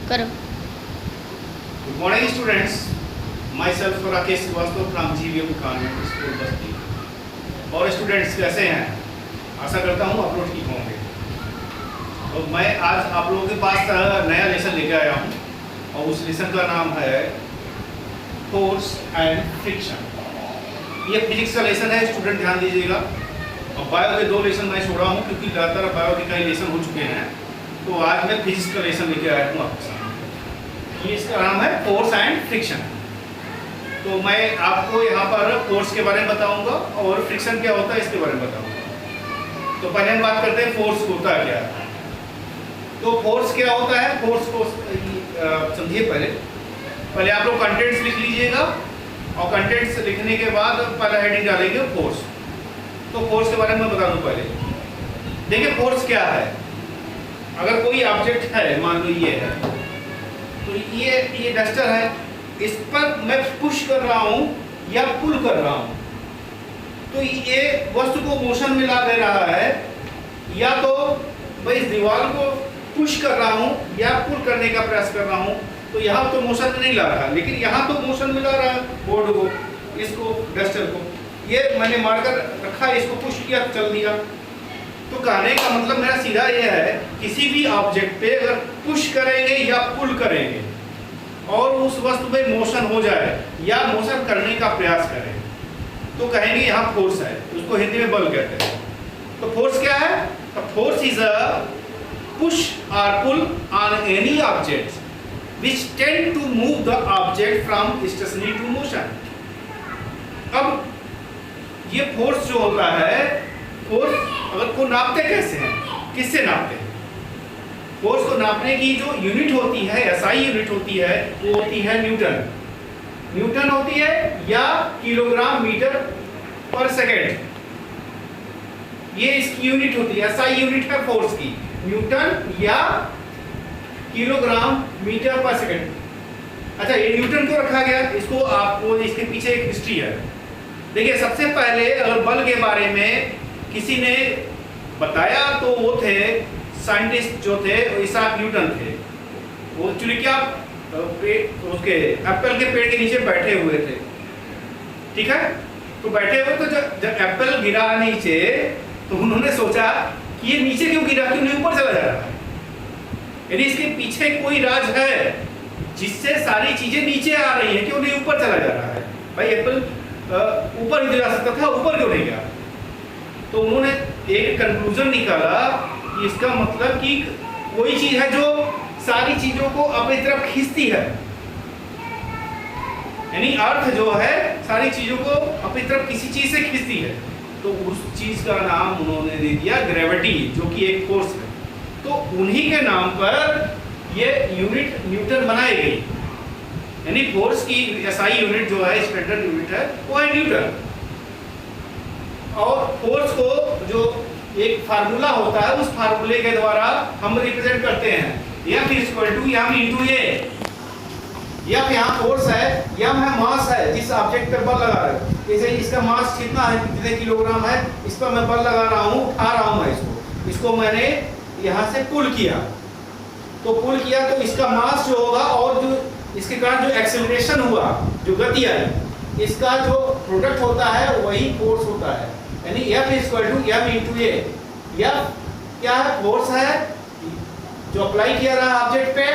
करो। Good morning students. Myself Rakesh Srivastava from GVM Convent School बस्ती। और students कैसे हैं? आशा करता हूँ आप लोग ठीक होंगे। तो मैं आज आप लोगों के पास नया लेसन लेके आया हूँ और उस लेसन का नाम है फोर्स एंड फ्रिक्शन। ये फिजिक्स का लेसन है, स्टूडेंट ध्यान दीजिएगा। और बायो के 2 लेसन मैं छोड़ा हूँ क्योंकि ज़्यादातर बायो के कई लेसन हो चुके हैं, तो आज मैं फिजिक्स का लेसन लेके आया हूँ आपके सामने। इसका नाम है फोर्स एंड फ्रिक्शन। तो मैं आपको यहाँ पर फोर्स के बारे में बताऊंगा और फ्रिक्शन क्या होता है इसके बारे में बताऊंगा। तो पहले हम बात करते हैं फोर्स होता क्या है। तो फोर्स क्या होता है, फोर्स को समझिए। पहले आप लोग कंटेंट्स लिख लीजिएगा और कंटेंट्स लिखने के बाद पहला हेडिंग डालेंगे फोर्स। तो फोर्स के बारे में बता दूं पहले। देखिए फोर्स क्या है। अगर कोई ऑब्जेक्ट है, मान लो ये है, तो ये डस्टर है, इस पर मैं पुश कर रहा हूं या पुल कर रहा हूं, तो ये वस्तु को मोशन में ला दे रहा है। या तो मैं इस दीवार को पुश कर रहा हूं या पुल करने का प्रयास कर रहा हूं, तो यहाँ तो मोशन में नहीं ला रहा, लेकिन यहाँ तो मोशन में ला रहा है बोर्ड को, इसको, डस्टर को। ये मैंने मारकर रखा है, इसको पुश किया तो चल दिया। तो कहने का मतलब मेरा सीधा ये है, किसी भी ऑब्जेक्ट पे अगर पुश करेंगे या पुल करेंगे और उस वस्तु पे मोशन हो जाए या मोशन करने का प्रयास करें, तो कहेंगे यहाँ फोर्स है। उसको हिंदी में बल कहते हैं। तो फोर्स क्या है? फोर्स इज अ पुश और pull on any object which tend to move the object from stationary to motion। अब ये फोर्स जो होता है, फोर्स अगर को नापते कैसे हैं, किससे नापते हैं? फोर्स को नापने की जो यूनिट होती है, एसआई यूनिट होती है, वो होती है न्यूटन। न्यूटन होती है या किलोग्राम मीटर पर सेकेंड, ये इसकी यूनिट होती है। एसआई यूनिट है फोर्स की, न्यूटन या किलोग्राम मीटर पर सेकेंड। अच्छा, ये न्यूटन को रखा गया, इसको आपको इसके पीछे एक हिस्ट्री है। देखिए सबसे पहले अगर बल के बारे में किसी ने बताया तो वो थे साइंटिस्ट जो थे इसाक न्यूटन थे। वो एक्चुअली क्या उसके एप्पल के पेड़ के नीचे बैठे हुए थे, ठीक है। तो बैठे हुए, तो जब एप्पल गिरा नीचे तो उन्होंने सोचा कि ये नीचे क्यों गिरा, क्यों नहीं ऊपर चला जा रहा है। यानी इसके पीछे कोई राज है जिससे सारी चीजें नीचे आ रही है, क्यों नहीं ऊपर चला जा रहा है। भाई एप्पल ऊपर ही जा सकता था, ऊपर क्यों नहीं गया? तो उन्होंने एक कंक्लूजन निकाला कि इसका मतलब कि कोई चीज है जो सारी चीजों को अपनी तरफ खींचती है। यानी अर्थ जो है सारी चीजों को अपनी तरफ किसी चीज से खींचती है, तो उस चीज का नाम उन्होंने दे दिया ग्रेविटी, जो कि एक फोर्स है। तो उन्हीं के नाम पर ये यूनिट न्यूटन बनाई गई। यानी फोर्स की एसआई यूनिट जो है, स्टैंडर्ड यूनिट है, वो है न्यूटन। और फोर्स को जो एक फार्मूला होता है, उस फार्मूले के द्वारा हम रिप्रेजेंट करते हैं, F equal to m into A. F यहाँ फोर्स है, m है मास है, जिस ऑब्जेक्ट पर बल लगा रहे हैं। जैसे इसका मास कितना है, कितने किलोग्राम है, इस पर मैं बल लगा रहा हूँ, उठा रहा हूँ मैं इसको मैंने यहाँ से पुल किया, तो पुल किया तो इसका मास जो होगा और जो इसके कारण जो एक्सेलरेशन हुआ, जो गति आई, इसका जो प्रोडक्ट होता है वही फोर्स होता है। यानी F equal to m into A. F क्या है? फोर्स है जो अप्लाई किया रहा है ऑब्जेक्ट पे।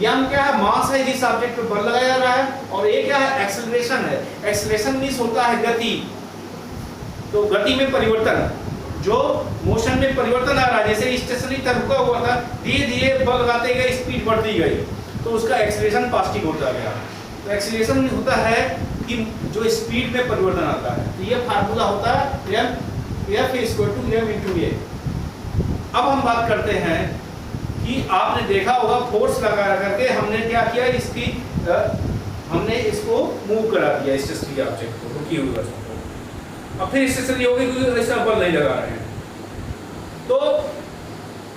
m क्या है? मास है जिस ऑब्जेक्ट पे बल लगाया जा रहा है। और ए क्या है? एक्सेलरेशन है। एक्सेलरेशन मींस होता है गति। तो गति में परिवर्तन, जो मोशन में परिवर्तन आ रहा है, जैसे स्टेशनरी था, रुका हुआ था, धीरे धीरे बल लगाते गए, स्पीड बढ़ती गई, तो उसका एक्सेलरेशन पॉजिटिव होता गया। तो एक्सेलरेशन होता है कि जो स्पीड में परिवर्तन आता है। तो ये फार्मूला होता है F equal to m into A. अब हम बात करते हैं कि आपने देखा होगा फोर्स लगा करके हमने क्या किया, हमने इसको मूव करा दिया, स्टेशनरी ऑब्जेक्ट को, रुकी हुई वस्तु को। अब फिर स्टेशनरी होगी क्योंकि ऐसा बल नहीं लगा रहे हैं। तो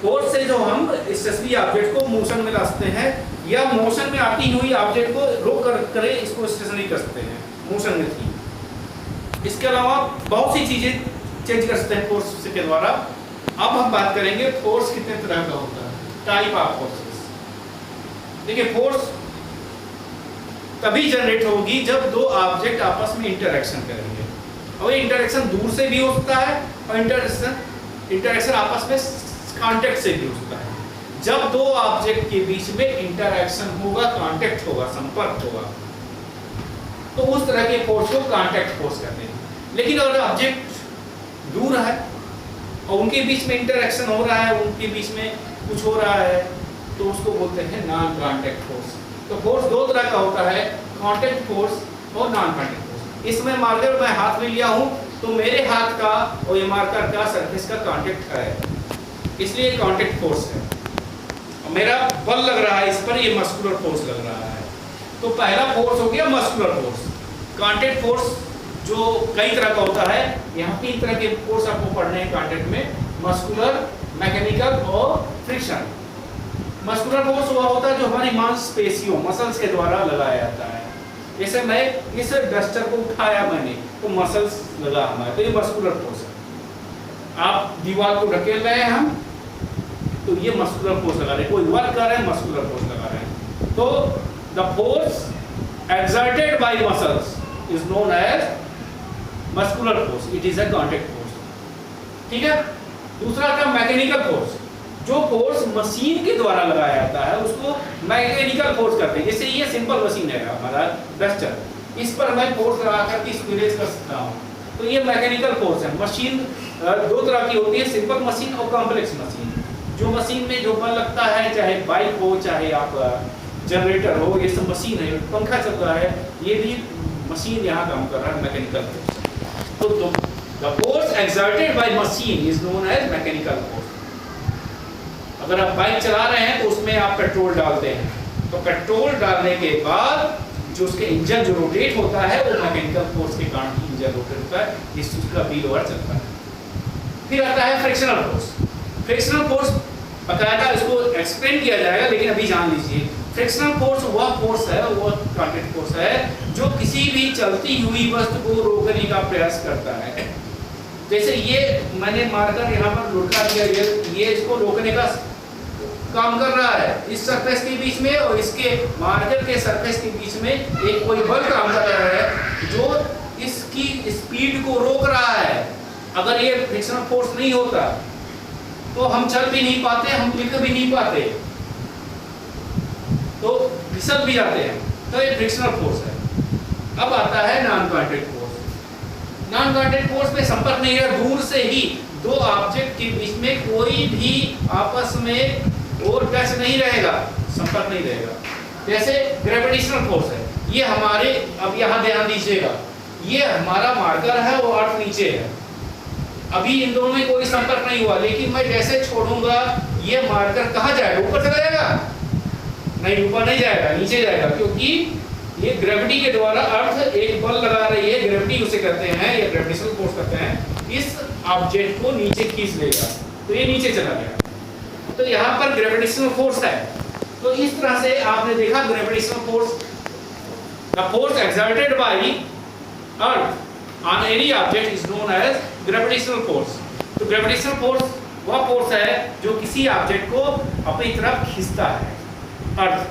फोर्स से जो हम स्टेशनरी ऑब्जेक्ट को मोशन में ला सकते हैं, या मोशन में आती हुई ऑब्जेक्ट को रोक कर इसको स्टेशनरी कर सकते हैं, मोशन में थी। इसके अलावा बहुत सी चीजें चेंज कर सकते हैं फोर्स के द्वारा। अब हम बात करेंगे फोर्स कितने तरह का होता है, टाइप ऑफ फोर्सेस। देखिए फोर्स तभी जनरेट होगी जब दो ऑब्जेक्ट आपस में इंटरेक्शन करेंगे, और ये इंटरेक्शन दूर से भी हो सकता है और इंटरेक्शन आपस में कांटेक्ट से भी हो सकता है। जब दो ऑब्जेक्ट के बीच में इंटरेक्शन होगा, कांटेक्ट होगा, संपर्क होगा, तो उस तरह के फोर्स को कांटेक्ट फोर्स कहते हैं। लेकिन अगर ऑब्जेक्ट दूर है और उनके बीच में इंटरेक्शन हो रहा है, उनके बीच में कुछ हो रहा है, तो उसको बोलते हैं नॉन कांटेक्ट फोर्स। तो फोर्स दो तरह का होता है, कांटेक्ट फोर्स और नॉन कांटेक्ट फोर्स। इसमें मार्कर मैं हाथ में लिया हूं, तो मेरे हाथ का और ये मार्कर का सरफेस का कांटेक्ट है, इसलिए कांटेक्ट फोर्स है। और मेरा बल लग रहा है इस पर, ये मस्कुलर फोर्स लग रहा है। तो पहला फोर्स हो गया मस्कुलर फोर्स। कांटेक्ट फोर्स जो कई तरह का होता है, यहाँ 3 तरह के फोर्स आपको पढ़ने हैं कांटेक्ट में, मस्कुलर, मैकेनिकल और फ्रिक्शन। मस्कुलर फोर्स वह होता है जो हमारी मांसपेशियों, मसल्स के द्वारा लगाया जाता है। जैसे मैं इस डस्टर को उठाया मैंने, तो मसल्स लगा हमारे, तो ये मस्कुलर फोर्स है। आप दीवार को ढकेल रहे हैं हम, तो ये मस्कुलर फोर्स लगा रहे हैं। कोई वर्क कर रहे हैं, मस्कुलर फोर्स लगा रहे हैं। तो the force exerted by muscles is known as muscular force. It is a contact force. ठीक है। दूसरा था मैकेनिकल फोर्स। जो फोर्स मशीन के द्वारा लगाया जाता है उसको मैकेनिकल फोर्स कहते हैं। जैसे ये सिंपल मशीन है हमारा डस्टर, इस पर मैं फोर्स लगा करके इसको इरेज कर सकता हूँ, तो ये मैकेनिकल फोर्स है। मशीन 2 तरह की होती है, सिंपल मशीन और कॉम्प्लेक्स मशीन। जो मशीन में जो बल लगता है, चाहे बाइक हो, चाहे आप जनरेटर हो, ये सब मशीन है। पंखा चल रहा है, ये भी मशीन यहाँ काम कर रहा है, मैकेनिकल फोर्स। तो the force exerted by machine is known as mechanical force. अगर आप बाइक चला रहे हैं तो उसमें आप पेट्रोल डालते हैं, तो पेट्रोल डालने के बाद जो उसके इंजन जो रोटेट होता है, वो मैकेनिकल फोर्स के कारण ही इंजन रोटेट होता है, जिसका व्हील ओवर चलता है। फिर आता है फ्रिक्शनल फोर्स। फ्रिक्शनल फोर्स बकायदा इसको एक्सप्लेन किया जाएगा, लेकिन अभी जान लीजिए फ्रिक्शनल फोर्स वह फोर्स है, वह कांटेक्ट फोर्स है जो किसी भी चलती हुई वस्तु को रोकने का प्रयास करता है। जैसे ये मैंने मार्कर यहाँ पर लुढ़का दिया, ये इसको रोकने का काम कर रहा है। इस सरफेस के बीच में और इसके मार्कर के सरफेस के बीच में एक कोई बल काम कर रहा है जो इसकी स्पीड को रोक रहा है। अगर ये फ्रिक्शनल फोर्स नहीं होता तो हम चल भी नहीं पाते, हम लिख भी नहीं पाते, तो फिसल भी जाते हैं। तो ये फ्रिक्शनल फोर्स है। अब आता है non contact force. Non contact force में संपर्क नहीं है, दूर से ही दो ऑब्जेक्ट के बीच में कोई भी आपस में और टच नहीं रहेगा, संपर्क नहीं रहेगा। जैसे ग्रेविटेशनल फोर्स है, ये हमारे, अब यहाँ ध्यान दीजिएगा, ये हमारा मार्कर है, वो अर्थ नीचे है। अभी इन दोनों में कोई संपर्क नहीं हुआ, लेकिन मैं जैसे छोड़ूंगा ये मार्कर कहाँ जाएगा? ऊपर चला जाएगा? नहीं, ऊपर नहीं जाएगा, नीचे जाएगा, क्योंकि ये ग्रेविटी के द्वारा अर्थ एक बल लगा रही है, ग्रेविटी उसे कहते हैं या ग्रेविटेशनल फोर्स कहते हैं, इस ऑब्जेक्ट को नीचे खींच लेगा, तो ये नीचे चला गया। तो यहाँ पर ग्रेविटेशनल फोर्स है। तो इस तरह से आपने देखा gravitational force, the force exerted bye earth on any object is known as gravitational force। तो ग्रेविटेशनल फोर्स वह फोर्स है जो किसी ऑब्जेक्ट को अपनी तरफ खींचता है। अर्थ,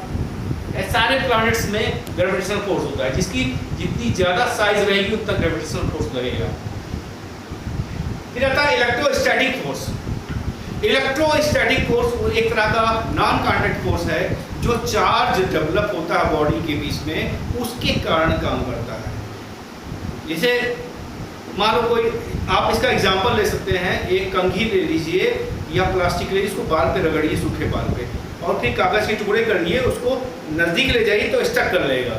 सारे प्लैनेट्स में ग्रेविटेशनल फोर्स होता है, जिसकी जितनी ज्यादा साइज रहेगी उतना ग्रेविटेशनल फोर्स लगेगा। फिर आता है इलेक्ट्रोस्टैटिक फोर्स। इलेक्ट्रोस्टैटिक फोर्स एक तरह का नॉन कांटेक्ट फोर्स है जो चार्ज डेवलप होता है बॉडी के बीच में, उसके कारण काम करता है। जैसे मान लो कोई, आप इसका एग्जांपल ले सकते हैं, एक कंघी ले लीजिए या प्लास्टिक ले लीजिए, उसको बाल पे रगड़िए, सूखे बाल पे, और फिर कागज के टुकड़े करिए, उसको नजदीक ले जाइए तो स्टक कर लेगा,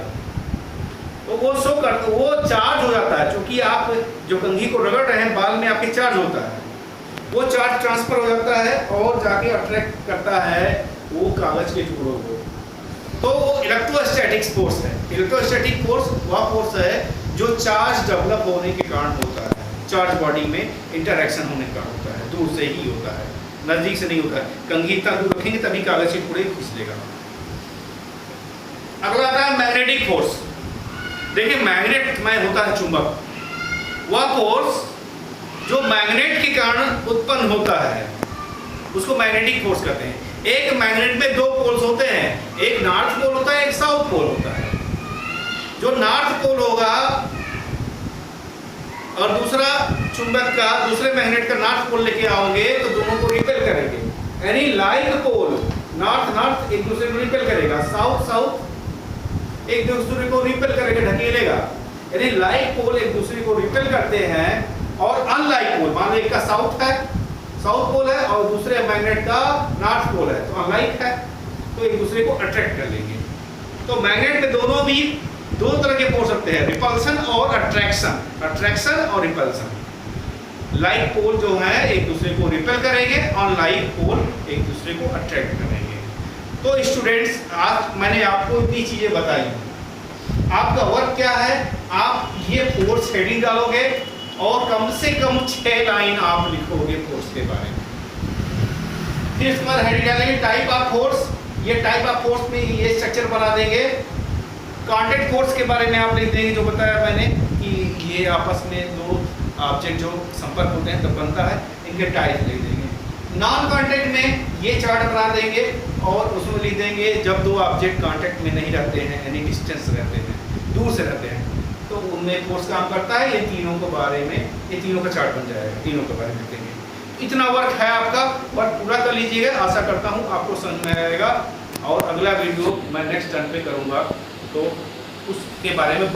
तो वो चार्ज हो जाता है। क्योंकि आप जो कंघी को रगड़ रहे हैं, बाल में आपके चार्ज होता है, वो चार्ज ट्रांसफर हो जाता है और जाके अट्रैक्ट करता है वो कागज के टुकड़ों को। तो इलेक्ट्रोस्टैटिक फोर्स है। इलेक्ट्रोस्टैटिक फोर्स वह फोर्स है जो चार्ज डेवलप होने के कारण होता है, चार्ज बॉडी में इंटरेक्शन होने का होता है, दूर से ही होता है, नजदीक से नहीं होता है। कंघी इतना दूर रखेंगे तभी कागज के टुकड़े खींच लेगा। अगला आता है मैग्नेटिक फोर्स। देखिए मैग्नेट में होता है चुंबक, वह फोर्स जो मैग्नेट के कारण उत्पन्न होता है उसको मैग्नेटिक फोर्स कहते हैं। एक मैग्नेट में 2 पोल्स होते हैं, एक नॉर्थ जो नॉर्थ पोल होगा और दूसरा चुंबक का दूसरे मैग्नेट का नॉर्थ पोल लेके आओगे तो दोनों को रिपेल करेंगे। यानी लाइक पोल नॉर्थ नॉर्थ एक दूसरे को रिपेल करेगा, साउथ साउथ एक दूसरे को रिपेल करेगा, ढकेलेगा। यानी लाइक पोल एक दूसरे को रिपेल करते हैं और अनलाइक पोल, मान लो एक का साउथ है, साउथ पोल है और दूसरे मैग्नेट का नॉर्थ पोल है तो अनलाइक है, तो एक दूसरे को अट्रैक्ट कर लेंगे। तो मैग्नेट में दोनों भी दो तरह के पोल सकते हैं, रिपल्सन और अट्रैक्शन, अट्रैक्शन और रिपल्सन। लाइक पोल जो है एक दूसरे को रिपेल करेंगे और लाइक पोल एक दूसरे को अट्रैक्ट करेंगे। तो स्टूडेंट्स आज मैंने आपको इतनी चीजें बताई। आपका वर्क क्या है, आप ये फोर्स हेडिंग डालोगे और कम से कम 6 लाइन आप लिखोगे फोर्स के बारे में। फिर इसके बाद हेडिंग डालेंगे टाइप ऑफ फोर्स, ये टाइप ऑफ फोर्स में ये स्ट्रक्चर बना देंगे। कांटेक्ट फोर्स के बारे में आप लिख देंगे, जो बताया मैंने कि ये आपस में दो ऑब्जेक्ट जो संपर्क होते हैं तब बनता है, इनके टाइप लिख देंगे। नॉन कांटेक्ट में ये चार्ट बना देंगे और उसमें लिख देंगे जब दो ऑब्जेक्ट कांटेक्ट में नहीं रहते हैं, यानी डिस्टेंस रहते हैं, दूर से रहते हैं, तो उनमें फोर्स काम करता है। ये तीनों के बारे में, ये तीनों का चार्ट बन जाएगा, तीनों के बारे में लिखेंगे। इतना वर्क है आपका, वर्क पूरा कर लीजिएगा। आशा करता हूँ आपको समझ में आएगा और अगला वीडियो मैं नेक्स्ट टर्न पे करूँगा तो उसके बारे में